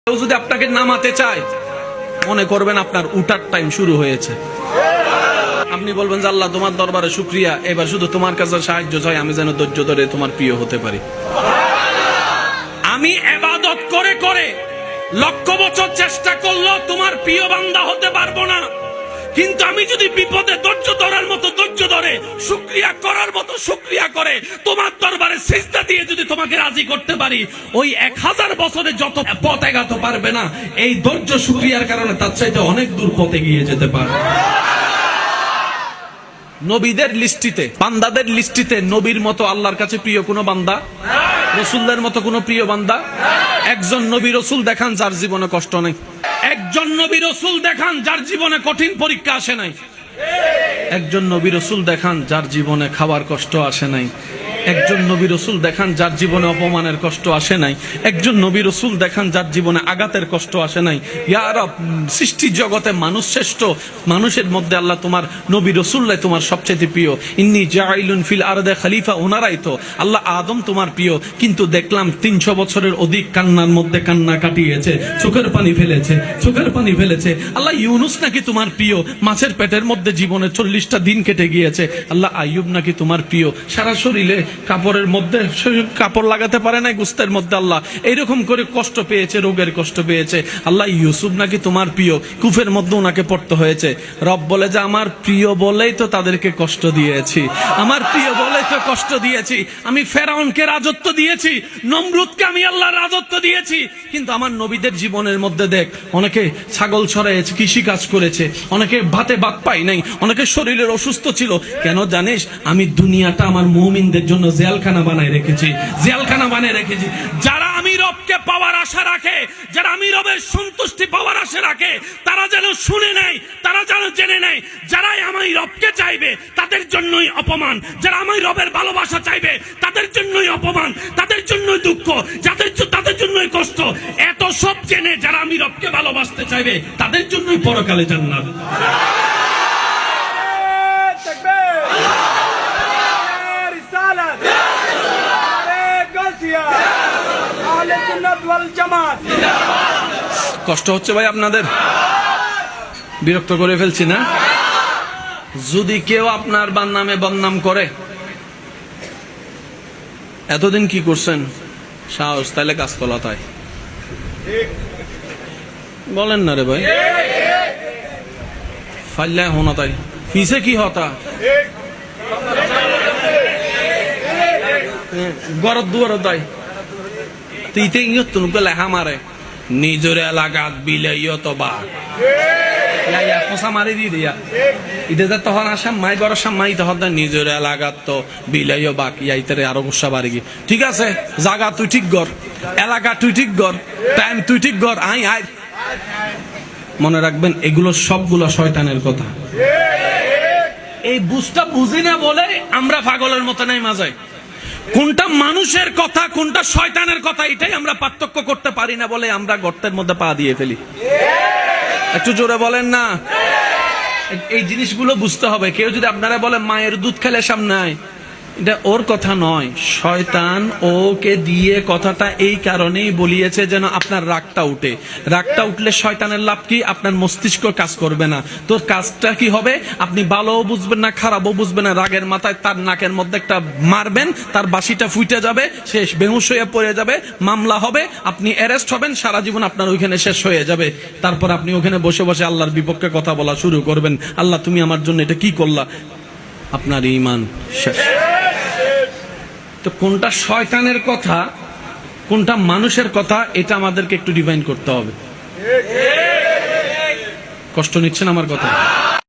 কেউ যদি আপনাকে নামাতে চায়, মনে করবেন আপনার উঠার টাইম শুরু হয়েছে। আপনি বলবেন যে আল্লাহ তোমার দরবারে শুকরিয়া, এবার শুধু তোমার কাছে সাহায্য চাই, আমি যেন ধৈর্য ধরে তোমার প্রিয় হতে পারি। আমি ইবাদত করে করে লক্ষ বছর চেষ্টা করলেও তোমার প্রিয় বান্দা হতে পারবো না, কিন্তু আমি যদি বিপদে ধৈর্য ধরার মতো ধৈর্য ধরে, শুকরিয়া করার মতো শুকরিয়া করে তোমার দরবারে সিজদা দিয়ে যদি তোমাকে রাজি করতে পারি, ওই 1000 বছরে যত পথ এগাতে পারবে না, এই ধৈর্য শুকরিয়ার কারণে তার চাইতে অনেক দূর পথে গিয়ে যেতে পারবে। নবীদের লিস্টিতে, বান্দাদের লিস্টিতে নবীর মতো আল্লাহর কাছে প্রিয় কোনো বান্দা, রসুলদের মতো কোনো প্রিয় বান্দা? একজন নবী রসুল দেখান যার জীবনে কষ্ট নেই। একজন নবী রসুল দেখান যার জীবনে কঠিন পরীক্ষা আসে নাই। একজন নবী রসুল দেখান যার জীবনে খাবার কষ্ট আসে নাই। একজন নবী রসুল দেখান যার জীবনে অপমানের কষ্ট আসে নাই। একজন নবী রসুল দেখান যার জীবনে আঘাতের কষ্ট আসে নাই। ইয়া রব, সৃষ্টি জগতে মানুষ শ্রেষ্ঠ, মানুষের মধ্যে আল্লাহ তোমার নবী রসুল্লাহ তোমার সবচেয়ে প্রিয়। ইন্নী জাইলুন ফিল আরদে খলিফা, ওনারাই তো আল্লাহ আদম তোমার প্রিয়, কিন্তু দেখলাম 300 বছরের অধিক কান্নার মধ্যে কান্না কাটিয়েছে, চোখের পানি ফেলেছে, চোখের পানি ফেলেছে। আল্লাহ ইউনুস নাকি তোমার প্রিয়, মাছের পেটের মধ্যে জীবনে 40টা দিন কেটে গিয়েছে। আল্লাহ আইয়ুব নাকি তোমার প্রিয়, সারা শরীরে কাপড়ের মধ্যে কাপড় লাগাতে পারে না, গুস্তের মধ্যে আল্লাহ এইরকম করে কষ্ট পেয়েছে, রোগের কষ্ট পেয়েছে। আল্লাহ ইউসুফ নাকি তোমার প্রিয়, কুফের মধ্যে ওনাকে পড়তে হয়েছে। রব বলে যে আমার প্রিয় বলেই তো তাদেরকে কষ্ট দিয়েছি, আমার প্রিয় বলেই তো কষ্ট দিয়েছি। আমি ফেরাউনকে রাজত্ব দিয়েছি, নমরুদকে আমি আল্লাহর রাজত্ব দিয়েছি, কিন্তু আমার নবীদের জীবনের মধ্যে দেখ, অনেকে ছাগল ছড়াইছে, কৃষি কাজ করেছে, অনেকে ভাতে ভাত পাই নাই, অনেকে শরীরের অসুস্থ ছিল। কেন জানিস? আমি দুনিয়াটা আমার মুমিনদের জন্য জেলখানা বানায় রেখেছি, জেলখানা বানিয়ে রেখেছি। যারা আমি রবকে পাওয়ার আশা রাখে, যারা আমি রবের সন্তুষ্টি পাওয়ার আশা রাখে, তারা যেন শুনে নেয়, তারা যেন জেনে নেয়, যারাই আমি রবকে চাইবে তাদের জন্যই অপমান, যারা আমি রবের ভালোবাসা চাইবে তাদের জন্যই অপমান, তাদের জন্যই দুঃখ, তাদের জন্যই কষ্ট। এত সব জেনে যারা আমি রবকে ভালোবাসতে চাইবে তাদের জন্যই পরকালে জান্নাত। কষ্ট হচ্ছে ভাই আপনাদের? বিরক্ত করে ফেলছি না? যদি কেউ আপনার নামে বদনাম করে, এতদিন কি করছেন, সাহস তাইলে কাজতলা তাই বলেন না রে ভাই, ফাইল্লা হোনা তাই ফিসে কি হতা গরদ দুয়ার তাই তুইতে তুমি লেখা মারে নিজের এলাকাত বিলেইও তো বা খোসা মারি দি দিয়া ইতে তখন আসাম মাই গড় সাম্মাই তখন নিজের এলাকাত তো বিলাইও বাকি আইতারে আরো গুসা বাড়ি গিয়ে। ঠিক আছে, জায়গা তুই ঠিক কর, এলাকা তুই ঠিক কর, টাইম তুই ঠিক কর, আয় আয়। মনে রাখবেন এগুলো সবগুলো শয়তানের কথা। এই বুঝটা বুঝি না বলে আমরা পাগলের মতো নাই মাজাই। কোনটা মানুষের কথা, কোনটা শয়তানের কথা, এটাই আমরা পার্থক্য করতে পারি না বলে আমরা গর্তের মধ্যে পা দিয়ে ফেলি। একটু জোরে বলেন না। এই জিনিসগুলো বুঝতে হবে। কেউ যদি আপনারা বলে মায়ের দুধ খেলে সামনে আয়, এটা ওর কথা নয়, শয়তান ওকে দিয়ে কথাটা এই কারণেই বলিয়েছে যেন আপনার রাগটা উঠে। রাগটা উঠলে শয়তানের লাভ কি? আপনার মস্তিষ্ক কাজ করবে না। তোর কাজটা কি হবে? আপনি ভালোও বুঝবেন না, খারাপও বুঝবেন না। রাগের মাথায় তার নাকের মধ্যে একটা মারবেন, তার বাসিটা ফুটে যাবে, শেষ, বেহুশ হয়ে পড়ে যাবে, মামলা হবে, আপনি অ্যারেস্ট হবেন, সারা জীবন আপনার ওইখানে শেষ হয়ে যাবে। তারপর আপনি ওখানে বসে বসে আল্লাহর বিপক্ষে কথা বলা শুরু করবেন, আল্লাহ তুমি আমার জন্য এটা কি করলা? আপনার ঈমান শেষ। তো কোনটা শয়তানের কথা, কোনটা মানুষের কথা, এটা আমাদেরকে একটু ডিফাইন করতে হবে। কষ্ট নিচ্ছেন আমার কথা?